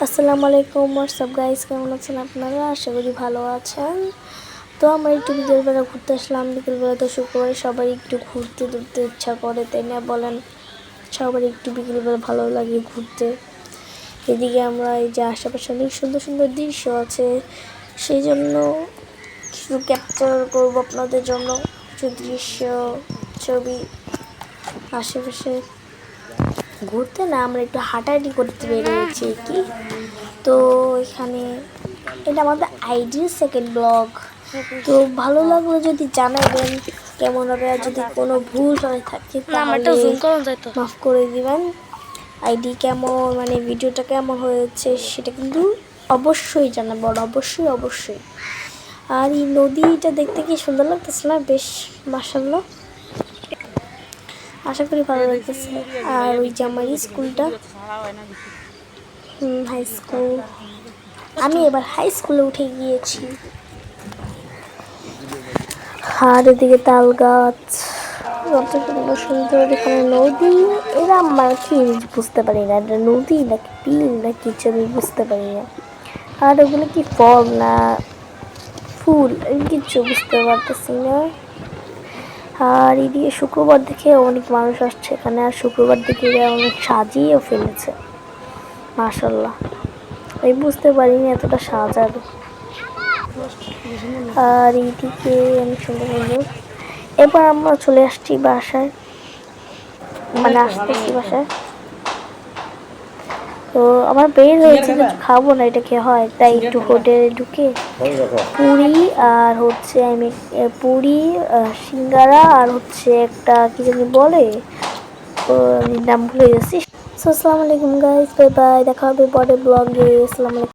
আসসালামু আলাইকুম, WhatsApp guys, কেমন আছেন আপনারা? আশা করি ভালো আছেন। তো আমরা একটু বিকেলবেলা ঘুরতে আসলাম। বিকেলবেলা তো শুক্রবার, সবাই একটু ঘুরতে ঘুরতে ইচ্ছা করে, তাই না বলেন? সবার একটু বিকেলবেলা ভালো লাগে ঘুরতে। এদিকে আমরা এই যে আশেপাশে অনেক সুন্দর সুন্দর দৃশ্য আছে, সেই জন্য কিছু ক্যাপচার করবো আপনাদের জন্য, কিছু দৃশ্য ছবি। আশেপাশে ঘুরতে না, আমরা একটু হাঁটাহাঁটি করতে বেরিয়েছি কি। তো এখানে এটা আমাদের আইডির সেকেন্ড ব্লগ। তো ভালো লাগলে যদি জানাবেন কেমন হবে, আর যদি কোনো ভুল হয়ে থাকে তাহলে মাফ করে দিবেন। আইডি কেমন, মানে ভিডিওটা কেমন হয়েছে সেটা কিন্তু অবশ্যই জানাবেন, অবশ্যই অবশ্যই। আর এই নদীটা দেখতে কি সুন্দর লাগতেছে না? বেশ মাশাআল্লাহ, আশা করি ভালো লাগতেছে। আর ওই যে আমার স্কুলটা, হাই স্কুল, আমি এবার হাই স্কুলে উঠে গিয়েছি। আর এদিকে তাল গাছ, কত সুন্দর সুন্দর। এখানে নদী, এরা আমার কি বুঝতে পারি না, এটা নদী নাকি বিল না কিছু আমি বুঝতে পারি না। আর ওগুলো কি ফল না ফুল আমি কিচ্ছু বুঝতে পারতেছি না। আর এদিকে শুক্রবার দেখে অনেক মানুষ আসছে এখানে, আর শুক্রবার দিকে অনেক সাজিয়েও ফেলেছে মাশাআল্লাহ। আমি বুঝতে পারিনি এতটা সাজাবে। আর এইদিকে অনেক সুন্দর সুন্দর। এবার আমরা চলে আসছি বাসায়, মানে আসতেছি বাসায়। তো আমার বের হয়েছে কিছু খাবো না, এটা খেয়ে হয়, তাই একটু হোটেলে ঢুকে পুরি আর হচ্ছে আমি পুরি, সিঙ্গারা আর হচ্ছে একটা কি জানি বলে, নাম ভুলে গেছি। আসসালামু আলাইকুম গাইস, বাই বাই, দেখা হবে পরের ব্লগে। আসসালামু আলাইকুম।